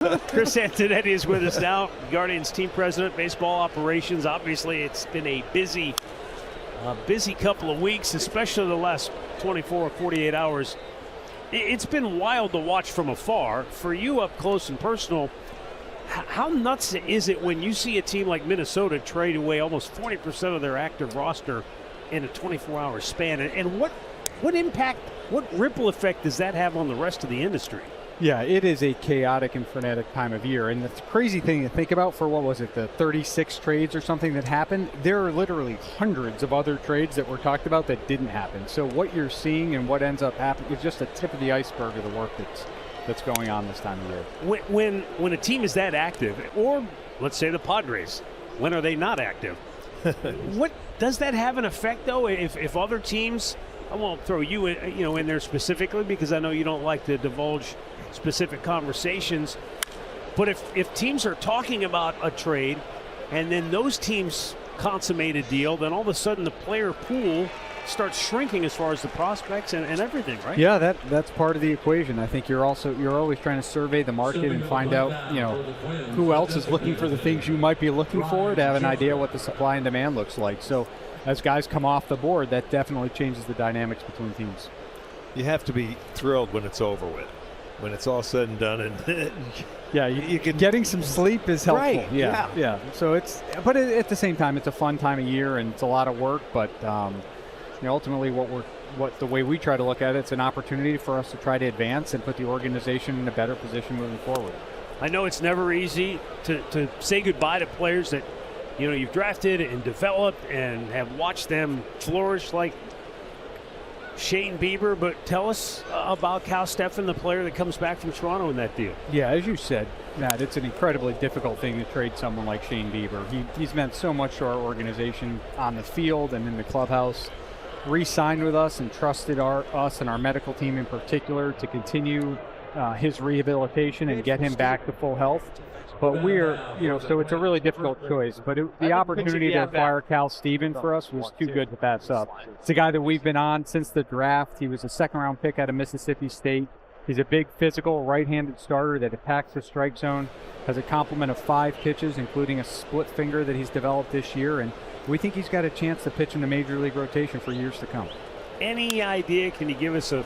Chris Antonetti is with us now, Guardians team president, baseball operations. Obviously, it's been a busy couple of weeks, especially the last 24 or 48 hours. It's been wild to watch from afar. For you up close and personal, how nuts is it when you see a team like Minnesota trade away almost 40% of their active roster in a 24-hour span? And what impact, what ripple effect does that have on the rest of the industry? Yeah, it is a chaotic and frenetic time of year. And the crazy thing to think about, for what was it, the 36 trades or something that happened, there are literally hundreds of other trades that were talked about that didn't happen. So what you're seeing and what ends up happening is just a tip of the iceberg of the work that's going on this time of year. When a team is that active, or let's say the Padres, when are they not active? What does that have an effect, though, if other teams, I won't throw you in there specifically because I know you don't like to divulge specific conversations, but if teams are talking about a trade and then those teams consummate a deal, then all of a sudden the player pool starts shrinking as far as the prospects and everything, right? Yeah, that's part of the equation. I think you're always trying to survey the market and find out, who else is looking for the things you might be looking for, to have an idea what the supply and demand looks like. So as guys come off the board, that definitely changes the dynamics between teams. You have to be thrilled when it's over with, when it's all said and done, and yeah, you can, getting some sleep is helpful. Right, yeah. So but at the same time, it's a fun time of year and it's a lot of work. But ultimately, the way we try to look at it, it's an opportunity for us to try to advance and put the organization in a better position moving forward. I know it's never easy to say goodbye to players that you've drafted and developed and have watched them flourish, like Shane Bieber, but tell us about Cal Steffen, the player that comes back from Toronto in that deal. Yeah, as you said, Matt, it's an incredibly difficult thing to trade someone like Shane Bieber. He's meant so much to our organization on the field and in the clubhouse. Re-signed with us and trusted us and our medical team in particular to continue his rehabilitation and get him back to full health. But so it's a really difficult choice. But the opportunity to acquire Cal Steffen for us was too good to pass up. It's a guy that we've been on since the draft. He was a second-round pick out of Mississippi State. He's a big, physical, right-handed starter that attacks the strike zone, has a complement of 5 pitches, including a split finger that he's developed this year. And we think he's got a chance to pitch in the major league rotation for years to come. Any idea, can you give us a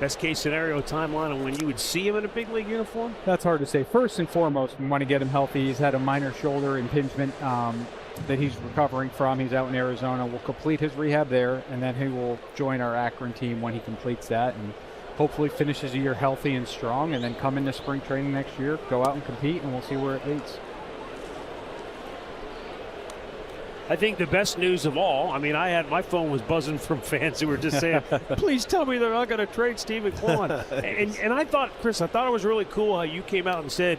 best-case scenario timeline on when you would see him in a big league uniform? That's hard to say. First and foremost, we want to get him healthy. He's had a minor shoulder impingement that he's recovering from. He's out in Arizona. We'll complete his rehab there, and then he will join our Akron team when he completes that, and hopefully finishes the year healthy and strong, and then come into spring training next year, go out and compete, and we'll see where it leads. I think the best news of all, my phone was buzzing from fans who were just saying, please tell me they're not going to trade Steven Kwan. and I thought, Chris, it was really cool how you came out and said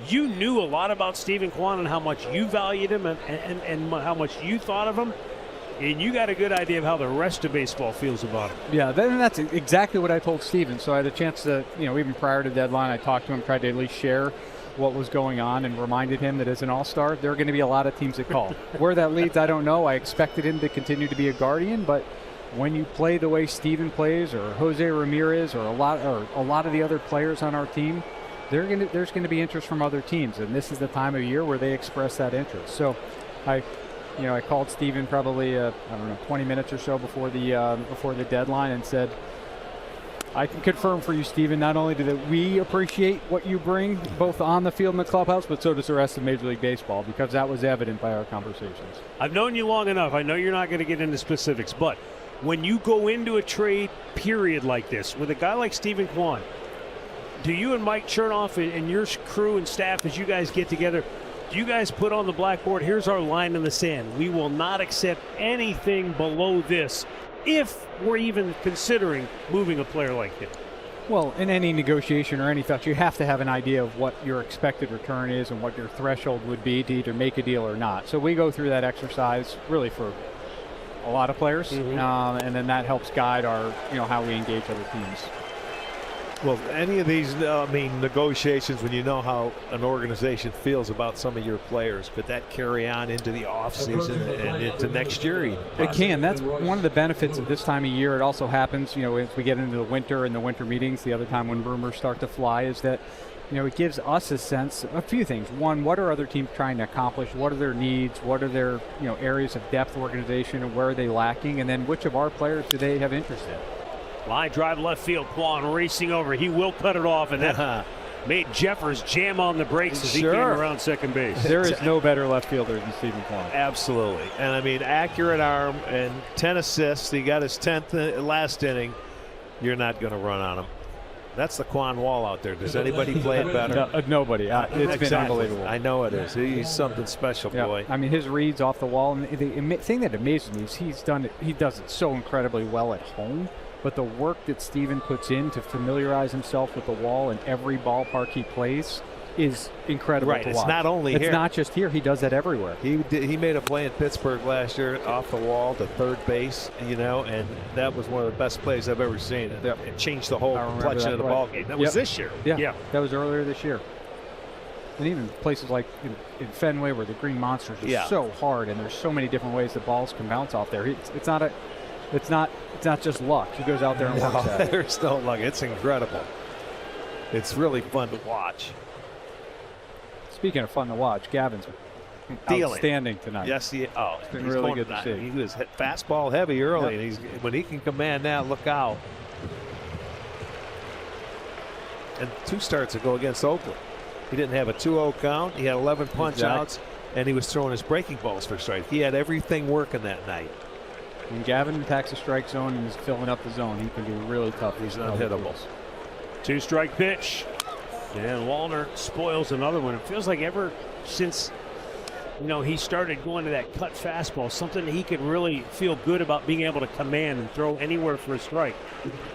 you knew a lot about Steven Kwan and how much you valued him and how much you thought of him. And you got a good idea of how the rest of baseball feels about him. Yeah, that's exactly what I told Steven. So I had a chance to, even prior to deadline, I talked to him, tried to at least share what was going on and reminded him that as an all-star, there are going to be a lot of teams that call. Where that leads, I don't know. I expected him to continue to be a Guardian, but when you play the way Steven plays, or Jose Ramirez, or a lot of the other players on our team, there's going to be interest from other teams, and this is the time of year where they express that interest. So I called Steven probably 20 minutes or so before the deadline and said, I can confirm for you, Steven, not only do we appreciate what you bring both on the field and the clubhouse, but so does the rest of Major League Baseball, because that was evident by our conversations. I've known you long enough. I know you're not going to get into specifics, but when you go into a trade period like this with a guy like Steven Kwan, do you and Mike Chernoff and your crew and staff, as you guys get together, do you guys put on the blackboard, here's our line in the sand, we will not accept anything below this if we're even considering moving a player like him? Well, in any negotiation or any thought, you have to have an idea of what your expected return is and what your threshold would be to either make a deal or not. So we go through that exercise really for a lot of players, and then that helps guide our, how we engage other teams. Well, any of these, negotiations, when you know how an organization feels about some of your players, could that carry on into the offseason and into next year? It can. That's one of the benefits of this time of year. It also happens, as we get into the winter and the winter meetings, the other time when rumors start to fly, is that it gives us a sense of a few things. One, what are other teams trying to accomplish? What are their needs? What are their areas of depth organization, and where are they lacking? And then which of our players do they have interest in? Line drive left field. Kwan racing over. He will cut it off, and that made Jeffers jam on the brakes as he came around second base. There is no better left fielder than Stephen Kwan. Absolutely. And I mean, accurate arm and 10 assists. He got his 10th last inning. You're not going to run on him. That's the Kwan wall out there. Does anybody play it better? Nobody. It's been unbelievable. I know it is. He's something special, boy. I mean, his reads off the wall. And the thing that amazes me is he does it so incredibly well at home. But the work that Steven puts in to familiarize himself with the wall in every ballpark he plays is incredible to watch. It's not only here. It's not just here. He does that everywhere. He made a play in Pittsburgh last year off the wall to third base, and that was one of the best plays I've ever seen. It changed the whole complexion of the ball game. That was this year. Yeah, that was earlier this year. And even places like in Fenway where the Green Monsters are so hard and there's so many different ways the balls can bounce off there. It's not just luck. He goes out there and works at it. There's no luck. It's incredible. It's really fun to watch. Speaking of fun to watch, Gavin's outstanding tonight. Yes, he's been really good to see. He was fastball heavy early, and when he can command that, look out. And 2 starts ago against Oakland, he didn't have a 2-0 count. He had 11 punch outs, and he was throwing his breaking balls for strike. He had everything working that night. When Gavin attacks the strike zone and is filling up the zone, he can be really tough. He's unhittable. 2-strike pitch. And Wallner spoils another one. It feels like ever since he started going to that cut fastball, something he could really feel good about being able to command and throw anywhere for a strike.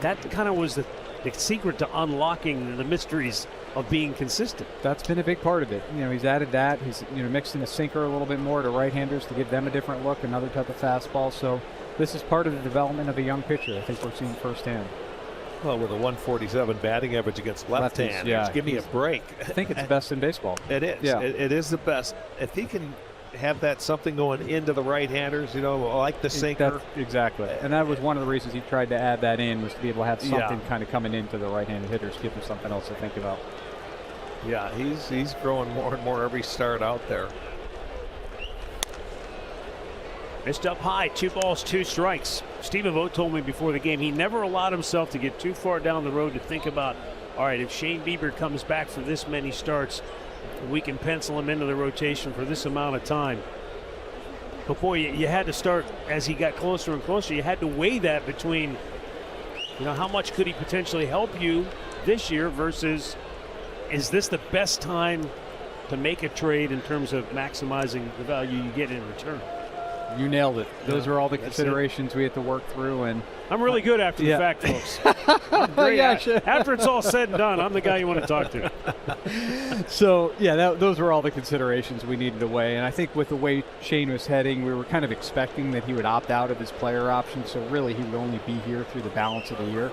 That kind of was the secret to unlocking the mysteries of being consistent. That's been a big part of it. He's added that. He's mixed in a sinker a little bit more to right-handers to give them a different look, another type of fastball. So this is part of the development of a young pitcher. I think we're seeing firsthand. Well, with a 147 batting average against left-handers, give me a break. I think it's the best in baseball. It is. Yeah. It is the best. If he can have that something going into the right-handers, like the sinker. Exactly. And that was one of the reasons he tried to add that in, was to be able to have something kind of coming into the right-handed hitters, give him something else to think about. Yeah, he's growing more and more every start out there. Missed up high, 2 balls, 2 strikes. Stephen Vogt told me before the game he never allowed himself to get too far down the road to think about, all right, if Shane Bieber comes back for this many starts, we can pencil him into the rotation for this amount of time. But boy, you had to start as he got closer and closer. You had to weigh that between, how much could he potentially help you this year versus, is this the best time to make a trade in terms of maximizing the value you get in return? You nailed it. Those are all the considerations we had to work through, and I'm really good after the fact, folks. After it's all said and done, I'm the guy you want to talk to. So those were all the considerations we needed to weigh, and I think with the way Shane was heading, we were kind of expecting that he would opt out of his player option, so really he would only be here through the balance of the year.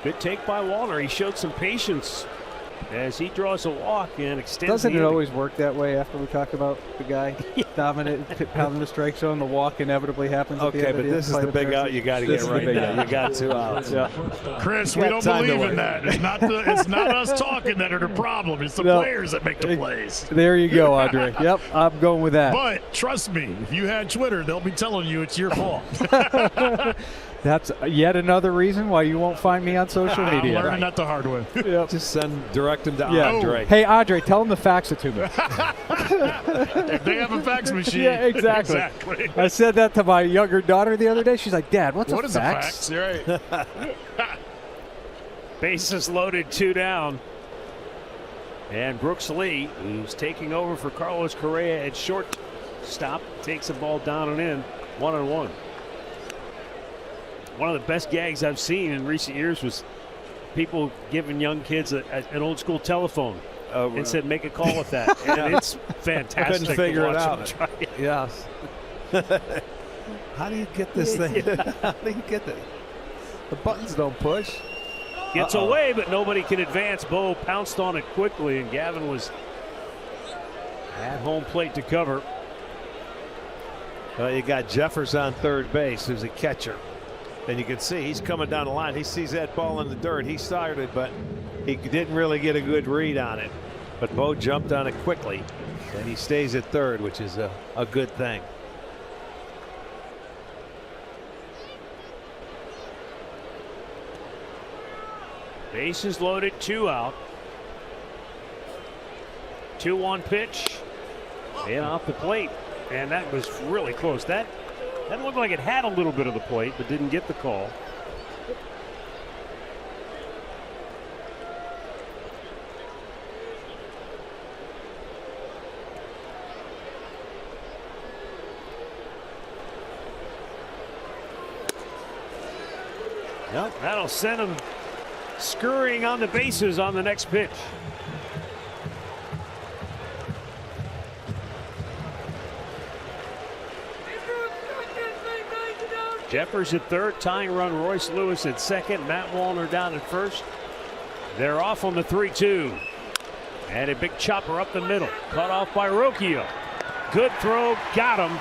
Good take by Wallner. He showed some patience as he draws a walk and extends. Doesn't it always work that way after we talk about the guy dominant, pounding the strike zone? The walk inevitably happens. Okay, but this is the big out you got to get right now. You got 2 outs. Chris, we don't believe in that. It's not us talking that are the problem. It's the players that make the plays. There you go, Andre. Yep, I'm going with that. But trust me, if you had Twitter, they'll be telling you it's your fault. That's yet another reason why you won't find me on social media. I'm learning that the hard way. Yep. Just direct him to Andre. Hey, Andre, tell him to fax it to me. If they have a fax machine. Yeah, exactly. I said that to my younger daughter the other day. She's like, Dad, what is a fax? You're right. Bases loaded, 2 down. And Brooks Lee, who's taking over for Carlos Correa at shortstop, takes the ball down and in, 1-1. One of the best gags I've seen in recent years was people giving young kids an old school telephone and said, make a call with that. And it's fantastic. I couldn't figure it out. Yes. How do you get this thing? How do you get it? The buttons don't push. Gets away, but nobody can advance. Bo pounced on it quickly, and Gavin was at home plate to cover. You got Jeffers on third base, who's a catcher. And you can see he's coming down the line. He sees that ball in the dirt. He started, but he didn't really get a good read on it. But Bo jumped on it quickly, and he stays at third, which is a good thing. Bases loaded, 2 out. 2-1 pitch. And off the plate. And that was really close. That looked like it had a little bit of the plate, but didn't get the call. Yep, that'll send him scurrying on the bases on the next pitch. Jeffers at third, tying run Royce Lewis at second, Matt Wallner down at first. They're off on the 3-2. And a big chopper up the middle, cut off by Rocchio. Good throw, got him.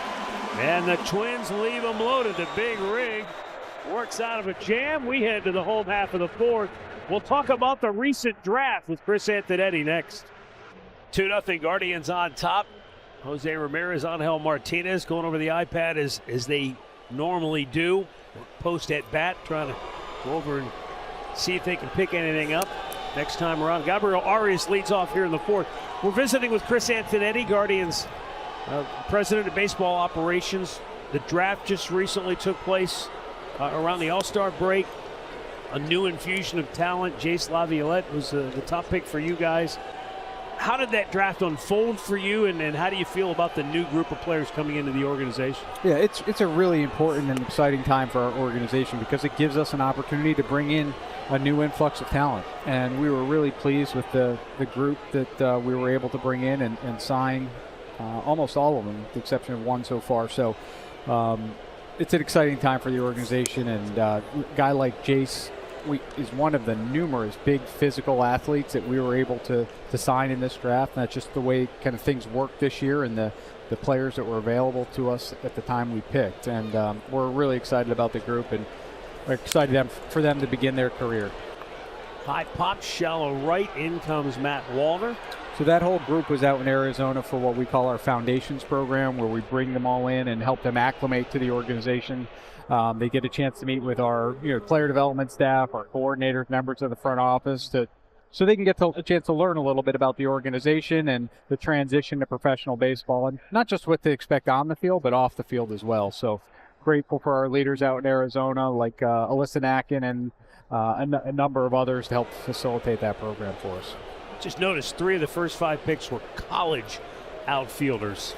And the Twins leave him loaded. The big rig works out of a jam. We head to the home half of the fourth. We'll talk about the recent draft with Chris Antonetti next. 2-0 Guardians on top. Jose Ramirez, Angel Martinez going over the iPad as they normally do. Post at bat, trying to go over and see if they can pick anything up next time around. Gabriel Arias leads off here in the fourth. We're visiting with Chris Antonetti, Guardians president of baseball operations. The draft just recently took place around the All-Star break. A new infusion of talent. Jace Laviolette was the top pick for you guys. How did that draft unfold for you, and how do you feel about the new group of players coming into the organization? Yeah, it's a really important and exciting time for our organization because it gives us an opportunity to bring in a new influx of talent. And we were really pleased with the group that we were able to bring in and sign almost all of them, with the exception of one so far. So it's an exciting time for the organization, and a guy like Jace is one of the numerous big physical athletes that we were able to sign in this draft. And that's just the way kind of things worked this year and the players that were available to us at the time we picked. And we're really excited about the group, and we're excited for them to begin their career. High pop, shallow right. In comes Matt Wallner. So that whole group was out in Arizona for what we call our foundations program, where we bring them all in and help them acclimate to the organization. They get a chance to meet with our player development staff, our coordinators, members of the front office, so they can get a chance to learn a little bit about the organization and the transition to professional baseball, and not just what to expect on the field, but off the field as well. So grateful for our leaders out in Arizona, like Alyssa Nacken and a number of others to help facilitate that program for us. Just noticed 3 of the first 5 picks were college outfielders.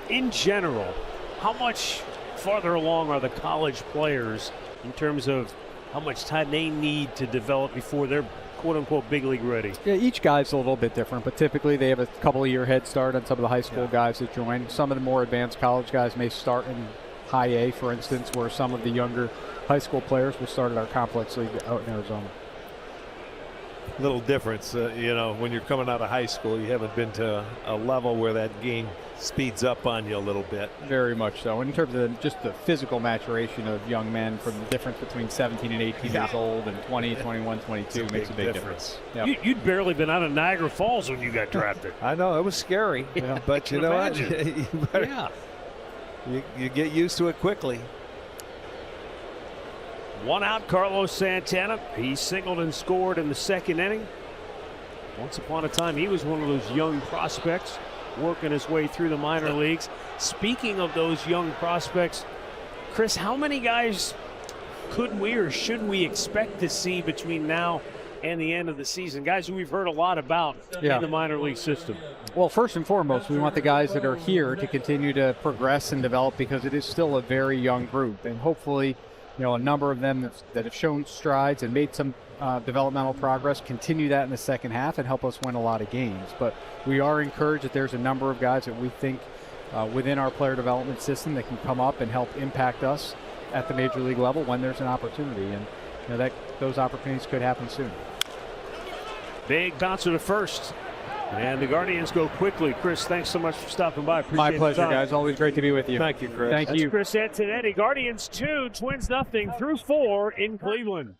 In general, how much farther along are the college players in terms of how much time they need to develop before they're quote-unquote big league ready? Yeah, each guy's a little bit different, but typically they have a couple of year head start on some of the high school guys that join. Some of the more advanced college guys may start in high A, for instance, where some of the younger high school players will start at our complex league out in Arizona. Little difference, when you're coming out of high school, you haven't been to a level where that game speeds up on you a little bit. Very much so. In terms of just the physical maturation of young men, from the difference between 17 and 18 years old and 20, 21, 22 makes a big difference. Yep. You'd barely been out of Niagara Falls when you got drafted. I know, it was scary, but you know what? You get used to it quickly. 1 out, Carlos Santana. He singled and scored in the second inning. Once upon a time, he was one of those young prospects working his way through the minor leagues. Speaking of those young prospects, Chris, how many guys could we or should we expect to see between now and the end of the season? Guys who we've heard a lot about in the minor league system. Well, first and foremost, we want the guys that are here to continue to progress and develop, because it is still a very young group. And hopefully, a number of them that have shown strides and made some developmental progress continue that in the second half and help us win a lot of games. But we are encouraged that there's a number of guys that we think within our player development system that can come up and help impact us at the major league level when there's an opportunity. And that those opportunities could happen soon. Big bouncer to first. And the Guardians go quickly. Chris, thanks so much for stopping by. Appreciate My pleasure, guys. Always great to be with you. Thank you, Chris. Thank you. Chris Antonetti. Guardians 2, Twins nothing through 4 in Cleveland.